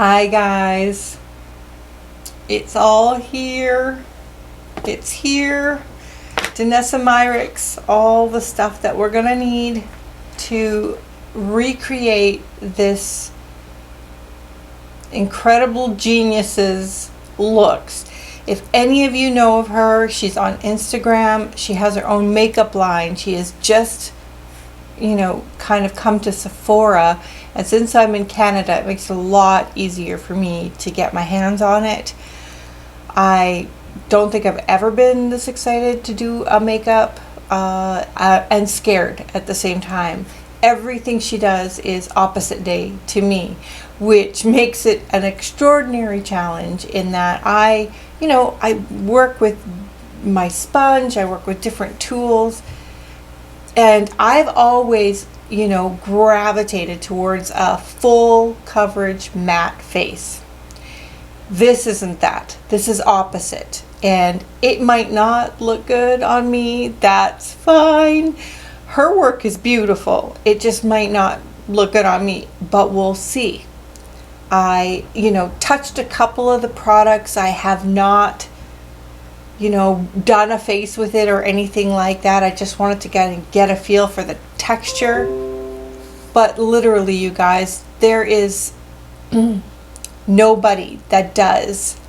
Hi guys, it's all here. It's here. Danessa Myricks, all the stuff that we're gonna need to recreate this incredible genius's looks. If any of you know of her, she's on Instagram. She has her own makeup line. She has just, kind of come to Sephora. And since I'm in Canada, it makes it a lot easier for me to get my hands on it. I don't think I've ever been this excited to do a makeup and scared at the same time. Everything she does is opposite day to me, which makes it an extraordinary challenge in that I work with my sponge, I work with different tools, and I've always, gravitated towards a full coverage matte face. This isn't that. This is opposite. And it might not look good on me. That's fine. Her work is beautiful. It just might not look good on me, but we'll see. I, touched a couple of the products. I have not, done a face with it or anything like that. I just wanted to get a feel for the texture. But literally, you guys, there is nobody that does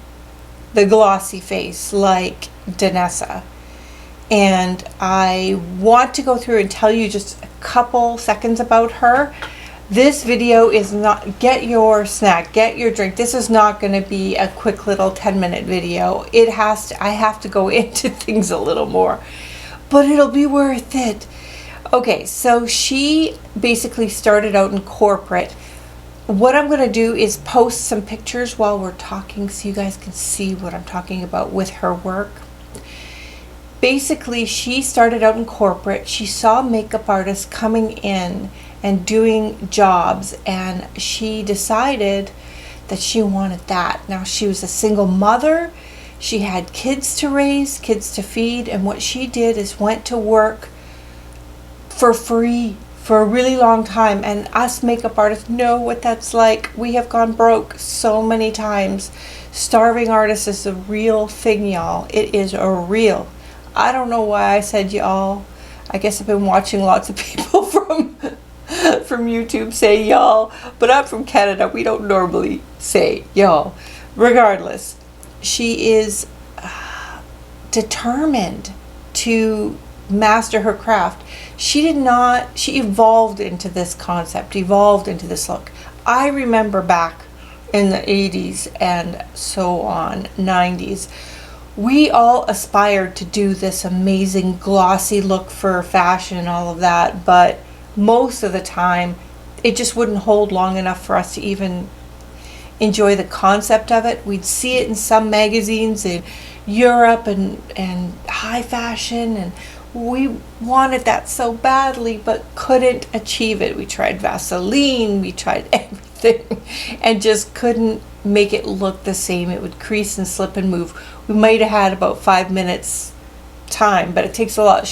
the glossy face like Danessa. And I want to go through and tell you just a couple seconds about her. This video is not, get your snack, get your drink. This is not going to be a quick little 10-minute video. I have to go into things a little more, but it'll be worth it. Okay, so she basically started out in corporate. What I'm going to do is post some pictures while we're talking so you guys can see what I'm talking about with her work. Basically, she started out in corporate. She saw makeup artists coming in and doing jobs, and she decided that she wanted that. Now, she was a single mother. She had kids to raise, kids to feed, and what she did is went to work for free for a really long time. And us makeup artists know what that's like. We have gone broke so many times. Starving artists is a real thing, y'all. It is a real. I don't know why I said y'all. I guess I've been watching lots of people from YouTube say y'all, but I'm from Canada. We don't normally say y'all. Regardless, she is determined to master her craft. She evolved into this concept, evolved into this look. I remember back in the 80s and so on, 90s, we all aspired to do this amazing glossy look for fashion and all of that, but most of the time it just wouldn't hold long enough for us to even enjoy the concept of it. We'd see it in some magazines in Europe and high fashion, and we wanted that so badly but couldn't achieve it. We tried Vaseline, we tried everything, and just couldn't make it look the same. It would crease and slip and move. We might have had about 5 minutes time, but it takes a lot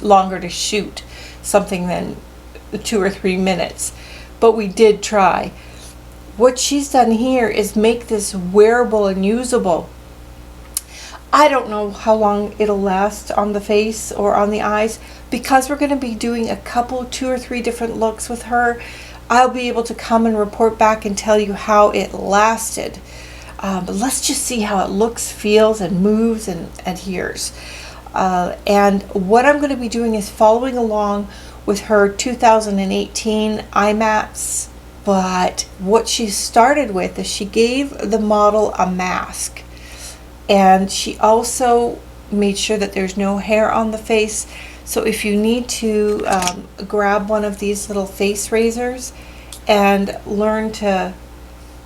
longer to shoot something than 2 or 3 minutes. But we did try. What she's done here is make this wearable and usable. I don't know how long it'll last on the face or on the eyes. Because we're going to be doing a couple, 2 or 3 different looks with her, I'll be able to come and report back and tell you how it lasted. But let's just see how it looks, feels, and moves and adheres. And what I'm going to be doing is following along with her 2018 eye mats. But what she started with is she gave the model a mask. And she also made sure that there's no hair on the face. So if you need to grab one of these little face razors and learn to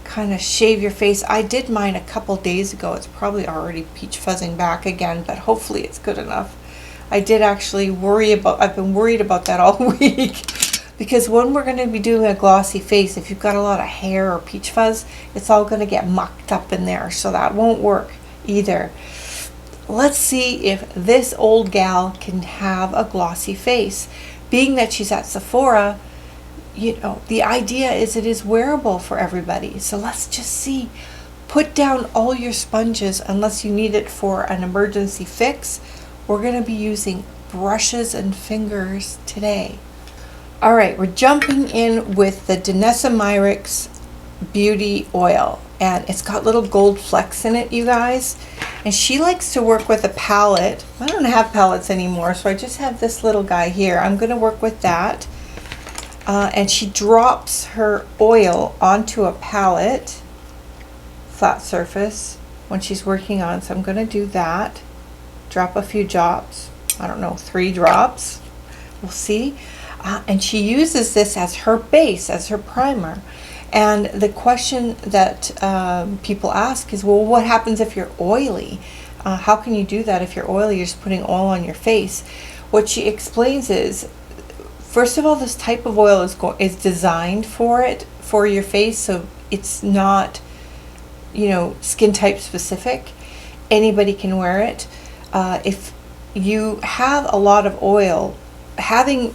kind of shave your face. I did mine a couple days ago. It's probably already peach fuzzing back again, but hopefully it's good enough. I did actually I've been worried about that all week. Because when we're going to be doing a glossy face, if you've got a lot of hair or peach fuzz, it's all going to get mucked up in there. So that won't work either. Let's see if this old gal can have a glossy face. Being that she's at Sephora, you know, the idea is it is wearable for everybody. So let's just see. Put down all your sponges unless you need it for an emergency fix. We're going to be using brushes and fingers today. All right, we're jumping in with the Danessa Myricks Beauty Oil. And it's got little gold flecks in it, you guys. And she likes to work with a palette. I don't have palettes anymore, so I just have this little guy here. I'm going to work with that. And she drops her oil onto a palette, flat surface, when she's working on. So I'm going to do that. Drop a few drops. I don't know, 3 drops. We'll see. And she uses this as her base, as her primer. And the question that people ask is, well, what happens if you're oily? How can you do that if you're oily? You're just putting oil on your face. What she explains is, first of all, this type of oil is designed for your face, so it's not, you know, skin type specific. Anybody can wear it. If you have a lot of oil, having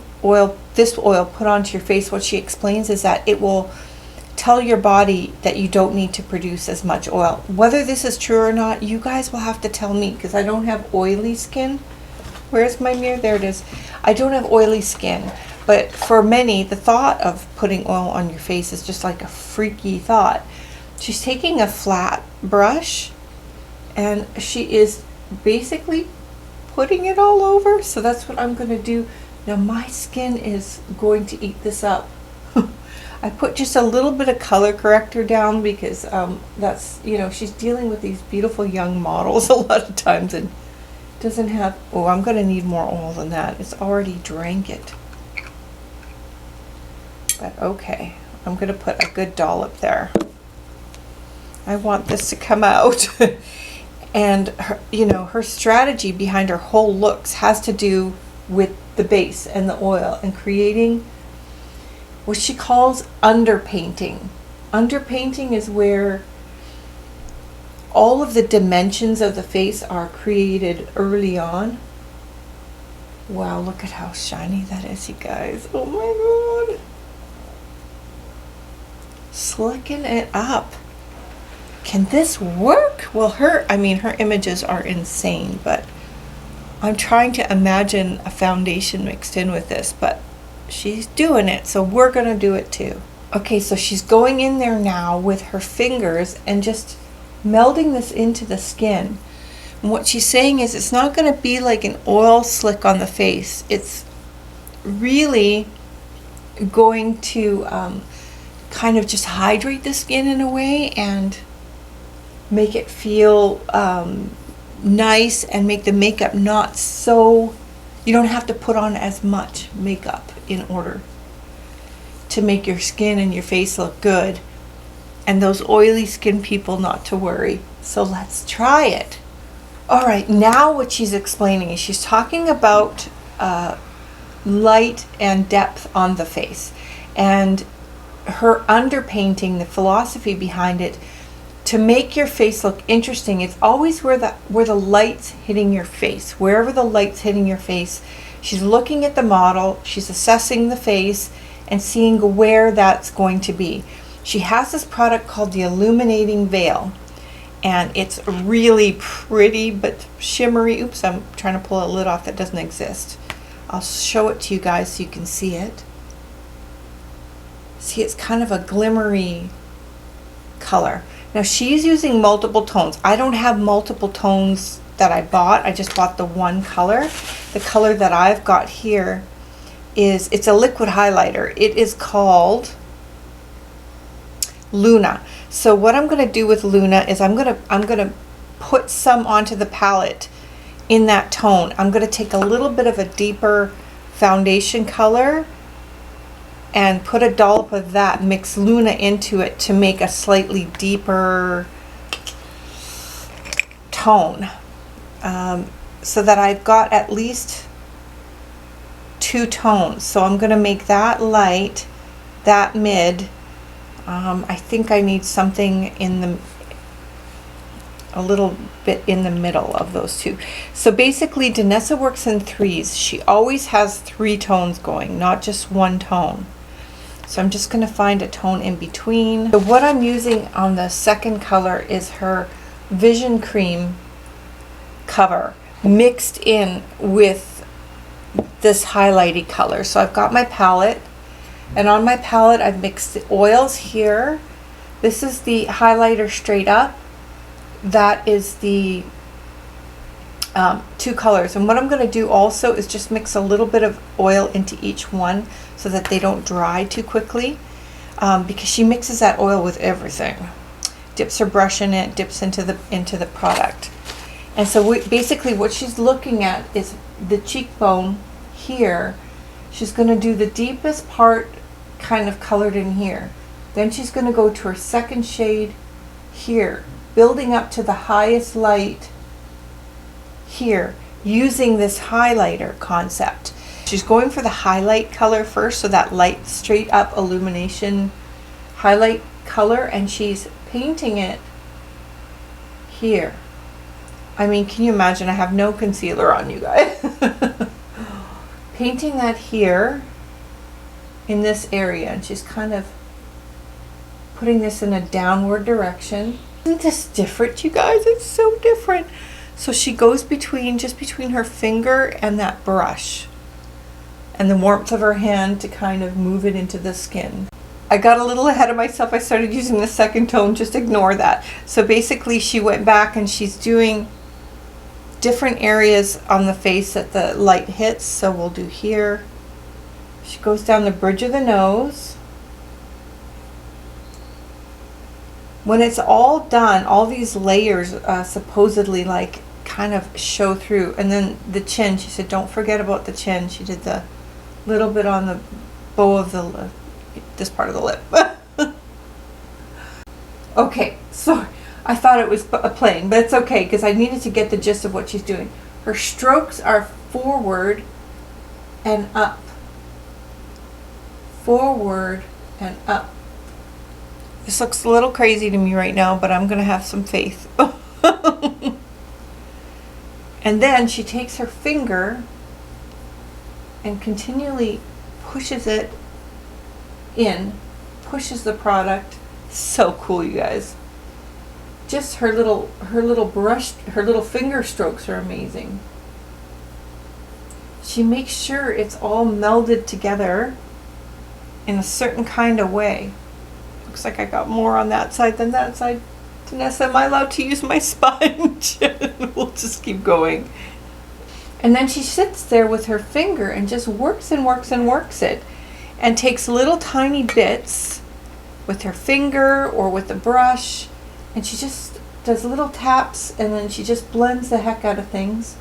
this oil put onto your face, what she explains is that it will tell your body that you don't need to produce as much oil. Whether this is true or not, you guys will have to tell me, because I don't have oily skin. Where's my mirror? There it is. I don't have oily skin, but for many, the thought of putting oil on your face is just like a freaky thought. She's taking a flat brush and she is basically putting it all over. So that's what I'm going to do. Now my skin is going to eat this up. I put just a little bit of color corrector down because that's, you know, she's dealing with these beautiful young models a lot of times and doesn't have, oh, I'm going to need more oil than that. It's already drank it. But okay, I'm going to put a good dollop there. I want this to come out. And her, you know, her strategy behind her whole looks has to do with the base and the oil and creating what she calls underpainting. Underpainting is where all of the dimensions of the face are created early on. Wow, look at how shiny that is, you guys. Oh my god. Slicking it up. Can this work? Well, her images are insane, but I'm trying to imagine a foundation mixed in with this, but she's doing it, so we're gonna do it too. Okay, so she's going in there now with her fingers and just melding this into the skin. And what she's saying is it's not gonna be like an oil slick on the face. It's really going to kind of just hydrate the skin in a way and make it feel nice and make the makeup not so, you don't have to put on as much makeup in order to make your skin and your face look good, and those oily skin people not to worry. So let's try it. All right, now what she's explaining is she's talking about light and depth on the face, and her underpainting, the philosophy behind it, to make your face look interesting. It's always where the light's hitting your face. Wherever the light's hitting your face, she's looking at the model, she's assessing the face and seeing where that's going to be. She has this product called the Illuminating Veil, and it's really pretty but shimmery. Oops, I'm trying to pull a lid off that doesn't exist. I'll show it to you guys so you can see it. See, it's kind of a glimmery color. Now she's using multiple tones. I don't have multiple tones that I bought. I just bought the one color. The color that I've got here it's a liquid highlighter. It is called Luna. So what I'm going to do with Luna is I'm going to put some onto the palette in that tone. I'm going to take a little bit of a deeper foundation color and put a dollop of that, mix Luna into it to make a slightly deeper tone, so that I've got at least 2 tones. So I'm going to make that light, that mid. I think I need something a little bit in the middle of those two. So basically Danessa works in 3s. She always has 3 tones going, not just 1 tone. So I'm just going to find a tone in between. So what I'm using on the second color is her Vision Cream cover mixed in with this highlighty color. So I've got my palette, and on my palette I've mixed the oils here. This is the highlighter straight up. That is the two colors. And what I'm going to do also is just mix a little bit of oil into each one so that they don't dry too quickly, because she mixes that oil with everything. Dips her brush in it, dips into the product. And so basically what she's looking at is the cheekbone here. She's going to do the deepest part kind of colored in here. Then she's going to go to her second shade here, building up to the highest light here, using this highlighter concept. She's going for the highlight color first, so that light straight up illumination highlight color, and she's painting it here. I mean, can you imagine? I have no concealer on, you guys. Painting that here in this area, and she's kind of putting this in a downward direction. Isn't this different, you guys? It's so different. So she goes just between her finger and that brush, and the warmth of her hand to kind of move it into the skin. I got a little ahead of myself. I started using the second tone. Just ignore that. So basically she went back and she's doing different areas on the face that the light hits. So we'll do here. She goes down the bridge of the nose. When it's all done, all these layers supposedly like kind of show through. And then the chin, she said, don't forget about the chin. She did the little bit on the bow of the this part of the lip. Okay, so I thought it was plain, but it's okay because I needed to get the gist of what she's doing. Her strokes are forward and up. Forward and up. This looks a little crazy to me right now, but I'm going to have some faith. And then she takes her finger and continually pushes it in, pushes the product. So cool, you guys. Just her little brush, her little finger strokes are amazing. She makes sure it's all melded together in a certain kind of way. Looks like I got more on that side than that side. Danessa, am I allowed to use my sponge? We'll just keep going. And then she sits there with her finger and just works and works and works it, and takes little tiny bits with her finger or with the brush, and she just does little taps, and then she just blends the heck out of things.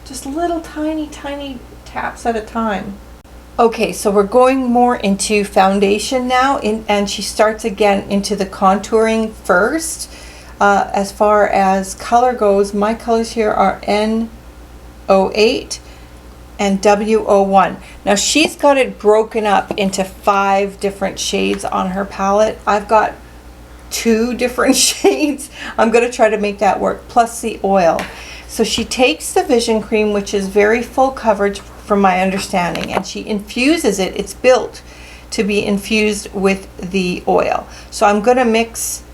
Just little tiny taps at a time. Okay, so we're going more into foundation now, and she starts again into the contouring first. As far as color goes, my colors here are N08 and W01. Now she's got it broken up into 5 different shades on her palette. I've got 2 different shades. I'm going to try to make that work, plus the oil. So she takes the Vision Cream, which is very full coverage from my understanding, and she infuses it. It's built to be infused with the oil. So I'm going to mix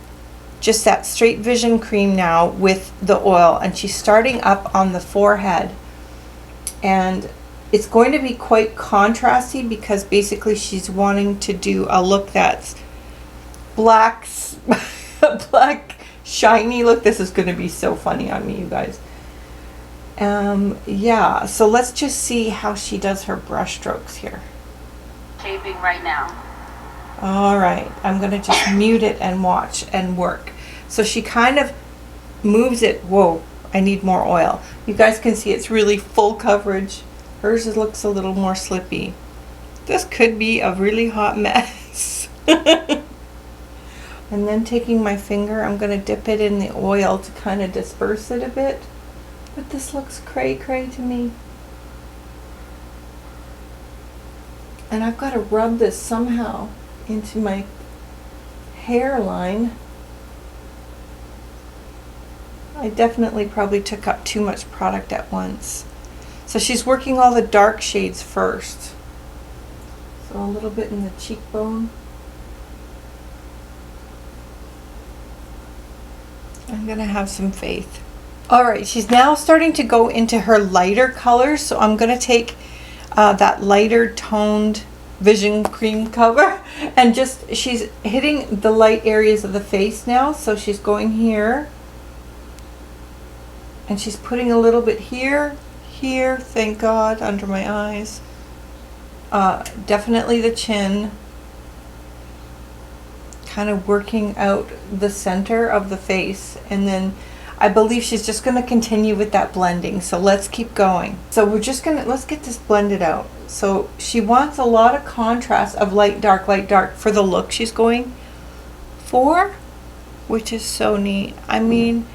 just that straight Vision Cream now with the oil, and she's starting up on the forehead, and it's going to be quite contrasty because basically she's wanting to do a look that's black black shiny look. This is going to be so funny on me, you guys. Yeah, so let's just see how she does her brush strokes here. Shaping right now. All right, I'm going to just mute it and watch and work. So she kind of moves it. Whoa, I need more oil. You guys can see it's really full coverage. Hers looks a little more slippy. This could be a really hot mess. And then taking my finger, I'm going to dip it in the oil to kind of disperse it a bit. But this looks cray to me. And I've got to rub this somehow into my hairline. I definitely probably took up too much product at once. So she's working all the dark shades first. So a little bit in the cheekbone. I'm gonna have some faith. All right, she's now starting to go into her lighter colors. So I'm gonna take that lighter toned Vision Cream cover and just, she's hitting the light areas of the face now. So she's going here and she's putting a little bit here, here, thank God, under my eyes. Definitely the chin. Kind of working out the center of the face, and then I believe she's just going to continue with that blending. So let's keep going. So we're just going to, let's get this blended out. So she wants a lot of contrast of light dark for the look she's going for, which is so neat. I mean,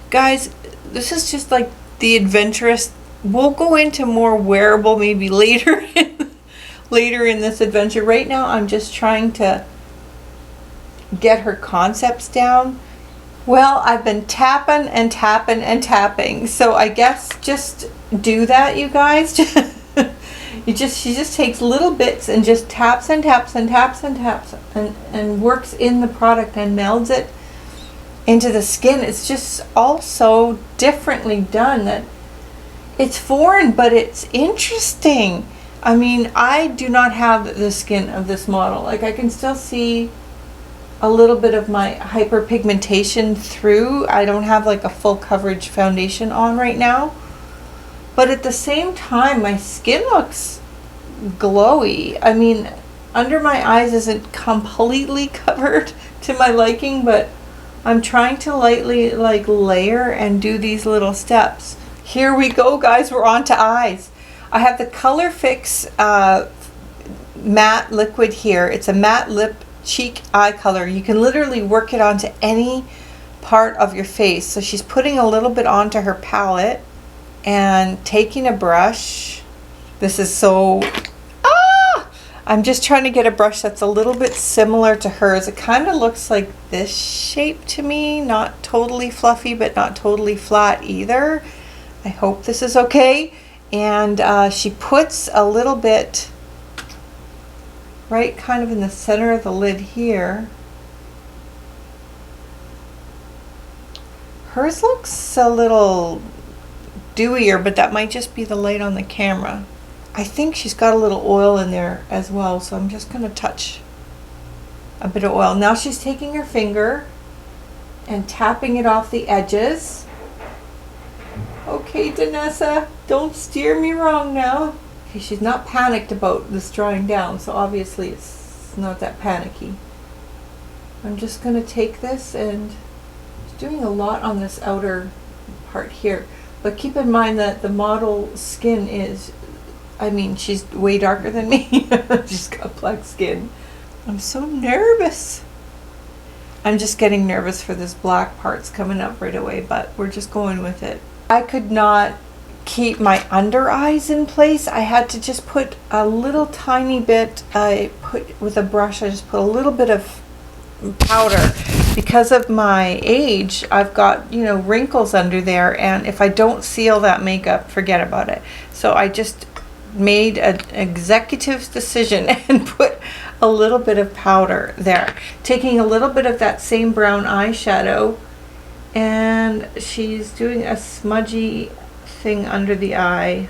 guys, this is just like the adventurous. We'll go into more wearable maybe later later in this adventure. Right now I'm just trying to get her concepts down. Well, I've been tapping and tapping and tapping, so I guess just do that, you guys. She just takes little bits and just taps and taps and taps and taps and works in the product and melds it into the skin. It's just all so differently done that it's foreign, but it's interesting. I mean, I do not have the skin of this model. Like, I can still see a little bit of my hyperpigmentation through. I don't have like a full coverage foundation on right now, but at the same time my skin looks glowy. I mean, under my eyes isn't completely covered to my liking, but I'm trying to lightly like layer and do these little steps. Here we go, guys, we're on to eyes. I have the Color Fix matte liquid here. It's a matte lip cheek eye color. You can literally work it onto any part of your face. So she's putting a little bit onto her palette and taking a brush. This is so I'm just trying to get a brush that's a little bit similar to hers. It kind of looks like this shape to me, not totally fluffy but not totally flat either. I hope this is okay. And she puts a little bit right kind of in the center of the lid here. Hers looks a little dewier, but that might just be the light on the camera. I think she's got a little oil in there as well, so I'm just going to touch a bit of oil. Now she's taking her finger and tapping it off the edges. Okay, Danessa, don't steer me wrong now. Okay, she's not panicked about this drying down, so obviously it's not that panicky. I'm just going to take this and she's doing a lot on this outer part here. But keep in mind that the model skin is, I mean, she's way darker than me. She's got black skin. I'm so nervous. I'm just getting nervous for this black parts coming up right away, but we're just going with it. I could not keep my under eyes in place. I had to just put a little tiny bit, I put with a brush, I just put a little bit of powder. Because of my age, I've got, you know, wrinkles under there, and if I don't seal that makeup, forget about it. So I just made an executive decision and put a little bit of powder there. Taking a little bit of that same brown eyeshadow, and she's doing a smudgy thing under the eye,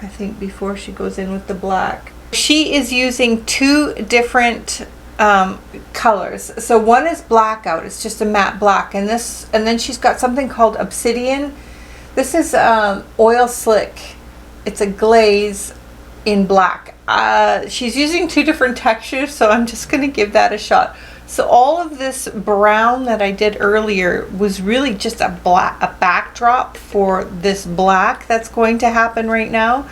I think, before she goes in with the black. She is using two different colors. So one is blackout, it's just a matte black, and then she's got something called Obsidian. This is oil slick. It's a glaze in black. She's using two different textures, so I'm just going to give that a shot. So all of this brown that I did earlier was really just a backdrop for this black that's going to happen right now.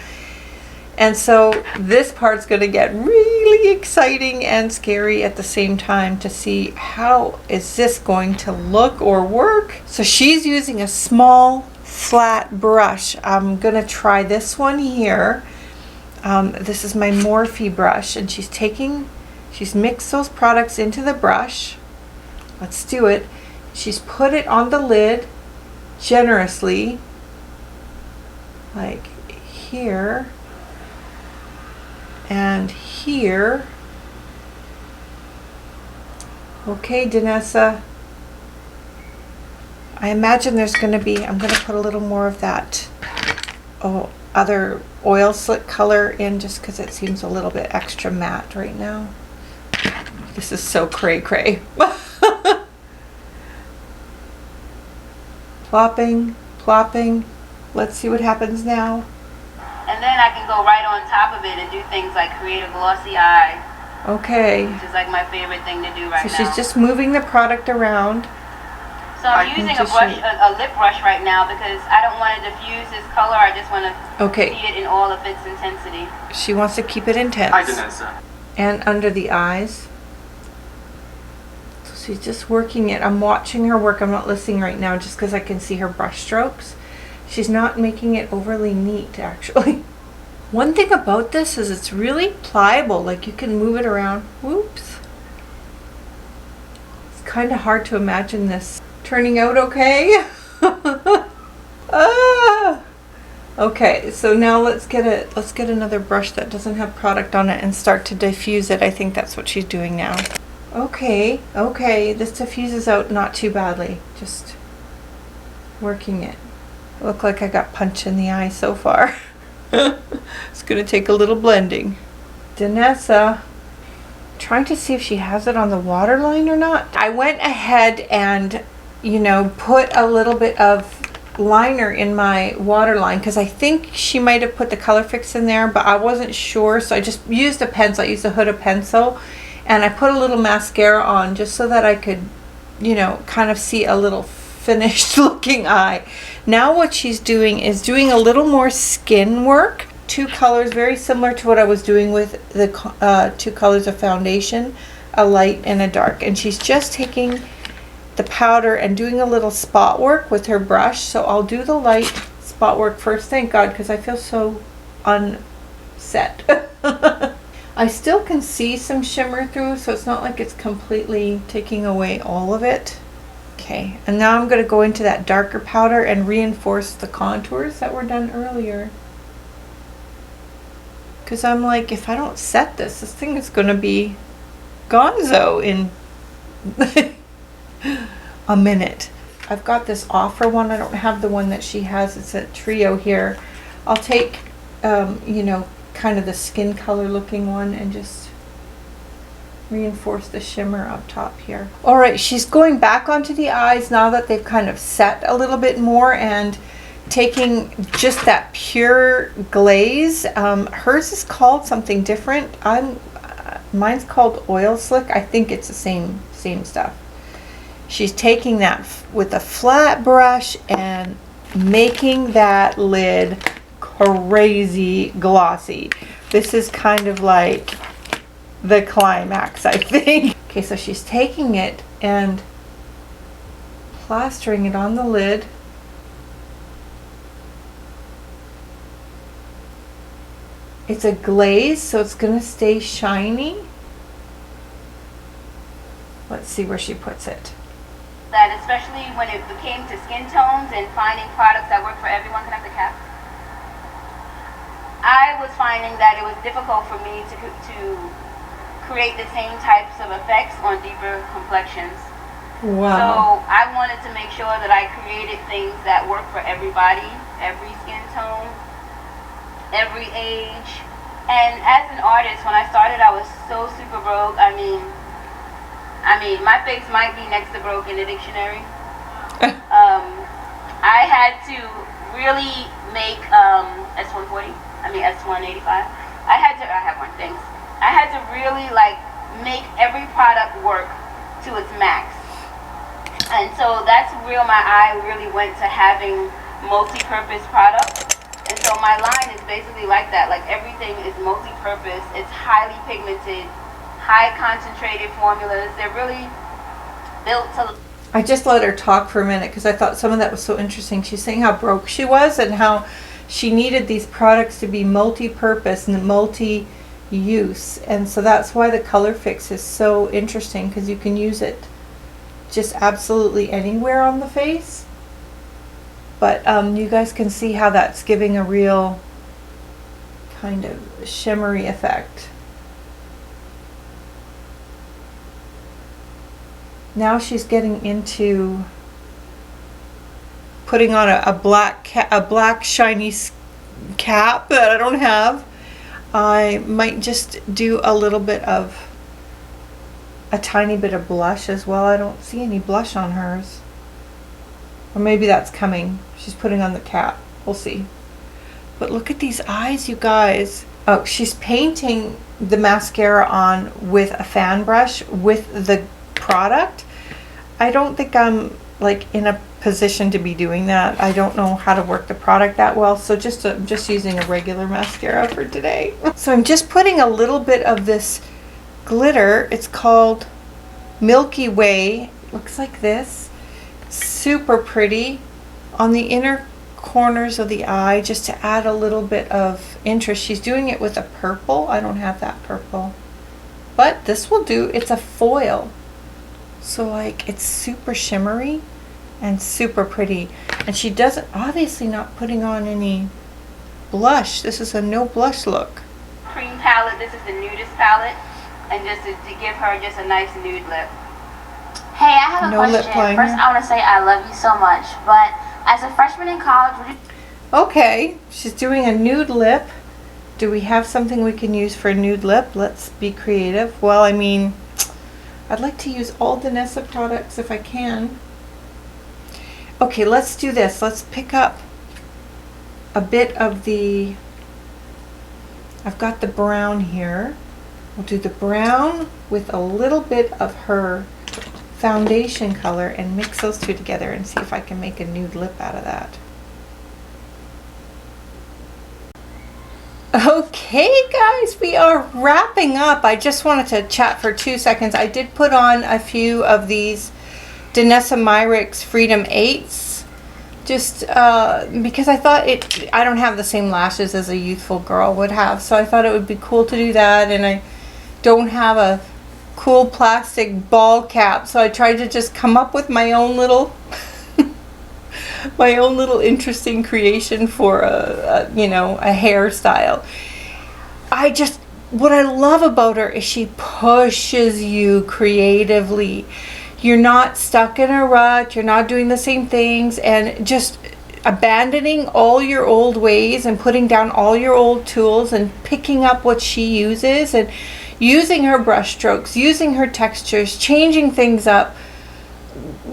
And so this part's going to get really exciting and scary at the same time to see how is this going to look or work. So she's using a small flat brush. I'm going to try this one here. This is my Morphe brush, and she's mixed those products into the brush. Let's do it. She's put it on the lid generously, like here. and here. Okay, Danessa. I imagine there's going to be, I'm going to put a little more of that other oil slick color in just because it seems a little bit extra matte right now. This is so cray-cray. Plopping, plopping. Let's see what happens now. And then I can go right on top of it and do things like create a glossy eye. Okay. Which is like my favorite thing to do right now. So she's just moving the product around. So I'm using a brush, a lip brush right now because I don't want to diffuse this color. I just want to see it in all of its intensity. She wants to keep it intense. Hi, Danessa. And under the eyes. So she's just working it. I'm watching her work. I'm not listening right now just because I can see her brush strokes. She's not making it overly neat, actually. One thing about this is it's really pliable. Like you can move it around. Whoops. It's kind of hard to imagine this turning out okay. Okay, so now let's get another brush that doesn't have product on it and start to diffuse it. I think that's what she's doing now. Okay, this diffuses out not too badly. Just working it. Look like I got punch in the eye so far. It's gonna take a little blending. Danessa, trying to see if she has it on the waterline or not. I went ahead and put a little bit of liner in my waterline because I think she might have put the color fix in there, but I wasn't sure, so I just used a pencil. I used a Huda pencil, and I put a little mascara on just so that I could, kind of see a little finished looking eye. Now what she's doing is doing a little more skin work. Two colors, very similar to what I was doing with the two colors of foundation, a light and a dark, and she's just taking the powder and doing a little spot work with her brush. So I'll do the light spot work first, thank God, because I feel so unset. I still can see some shimmer through, so it's not like it's completely taking away all of it. Okay, and now I'm going to go into that darker powder and reinforce the contours that were done earlier. Because I'm like, if I don't set this thing is going to be gonzo in a minute. I've got this offer one. I don't have the one that she has. It's a trio here. I'll take, kind of the skin color looking one and just reinforce the shimmer up top here. All right, she's going back onto the eyes now that they've kind of set a little bit more and taking just that pure glaze. Hers is called something different. Mine's called Oil Slick. I think it's the same stuff. She's taking that with a flat brush and making that lid crazy glossy. This is kind of like the climax, I think. Okay, so she's taking it and plastering it on the lid. It's a glaze, so it's going to stay shiny. Let's see where she puts it. That especially when it came to skin tones and finding products that work for everyone. Can I have the cap? I was finding that it was difficult for me to create the same types of effects on deeper complexions. Wow. So I wanted to make sure that I created things that work for everybody, every skin tone, every age. And as an artist, when I started, I was so super broke. I mean, my face might be next to broke in the dictionary. I had to really make S185. I have one, thanks. I had to really make every product work to its max. And so that's where my eye really went to having multi-purpose products. And so my line is basically like that. Like everything is multi-purpose. It's highly pigmented, high concentrated formulas. They're really built to... I just let her talk for a minute because I thought some of that was so interesting. She's saying how broke she was and how she needed these products to be multi-purpose and multi-use. And so that's why the color fix is so interesting, because you can use it just absolutely anywhere on the face. But you guys can see how that's giving a real kind of shimmery effect. Now she's getting into putting on a black shiny cap that I don't have. I might just do a little bit of a tiny bit of blush as well. I don't see any blush on hers. Or maybe that's coming. She's putting on the cap. We'll see. But look at these eyes, you guys. Oh, she's painting the mascara on with a fan brush with the product. I don't think I'm like in a position to be doing that. I don't know how to work the product that well, so just using a regular mascara for today. So I'm just putting a little bit of this glitter. It's called Milky Way. Looks like this. Super pretty on the inner corners of the eye, just to add a little bit of interest. She's doing it with a purple. I don't have that purple, but this will do. It's a foil, so like it's super shimmery and super pretty. And she doesn't, obviously not putting on any blush. This is a no blush look. Cream palette. This is the nudist palette, and just to give her just a nice nude lip. Hey, I have a question. First, I want to say I love you so much, but as a freshman in college, would you... Okay, she's doing a nude lip. Do we have something we can use for a nude lip? Let's be creative. Well, I mean, I'd like to use all Danessa products if I can. Okay, let's do this. Let's pick up a bit of the... I've got the brown here. We'll do the brown with a little bit of her foundation color and mix those two together and see if I can make a nude lip out of that. Okay guys, we are wrapping up. I just wanted to chat for 2 seconds. I did put on a few of these Danessa Myricks Freedom 8s just because I thought I don't have the same lashes as a youthful girl would have, so I thought it would be cool to do that, and I don't have a cool plastic ball cap, so I tried to just come up with my own little my own little interesting creation for a you know, a hairstyle. What I love about her is she pushes you creatively. You're not stuck in a rut, you're not doing the same things, and just abandoning all your old ways and putting down all your old tools and picking up what she uses and using her brush strokes, using her textures, changing things up,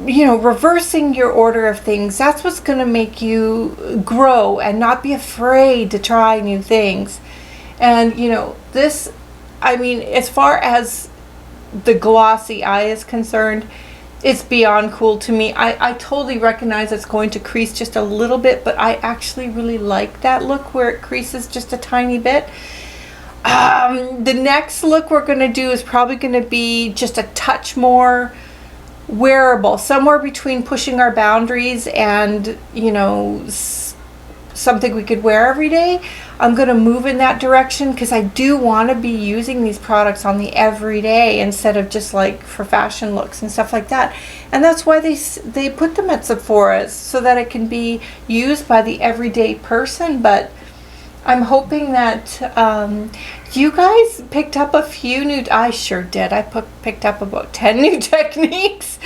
you know, reversing your order of things. That's what's going to make you grow and not be afraid to try new things. And, you know, this, I mean, as far as the Glossy Eye is concerned, it's beyond cool to me. I totally recognize it's going to crease just a little bit, but I actually really like that look where it creases just a tiny bit. The next look we're going to do is probably going to be just a touch more wearable, somewhere between pushing our boundaries and, you know, something we could wear every day. I'm going to move in that direction because I do want to be using these products on the everyday instead of just like for fashion looks and stuff like that. And that's why they put them at Sephora's, so that it can be used by the everyday person. But I'm hoping that you guys picked up a few new, I sure did. I picked up about 10 new techniques.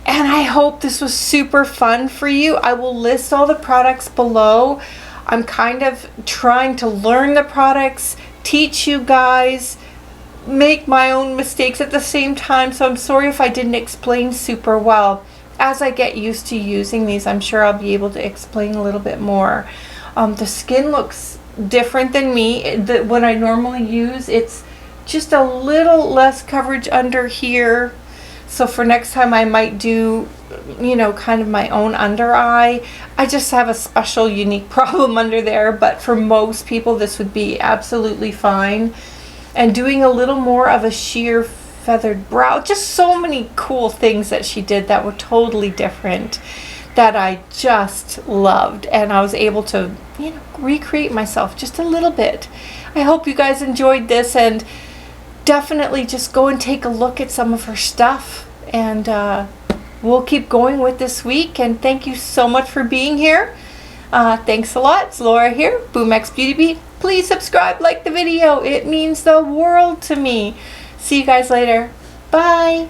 And I hope this was super fun for you. I will list all the products below. I'm kind of trying to learn the products, teach you guys, make my own mistakes at the same time. So I'm sorry if I didn't explain super well. As I get used to using these, I'm sure I'll be able to explain a little bit more. The skin looks different than me. What I normally use, it's just a little less coverage under here. So for next time I might do, you know, kind of my own under eye. I just have a special unique problem under there, but for most people this would be absolutely fine. And doing a little more of a sheer feathered brow. Just so many cool things that she did that were totally different that I just loved, and I was able to, you know, recreate myself just a little bit. I hope you guys enjoyed this, and definitely just go and take a look at some of her stuff, and we'll keep going with this week. And thank you so much for being here. Thanks a lot. It's Laura here, Boomx Beauty Beat. Please subscribe, like the video. It means the world to me. See you guys later. Bye.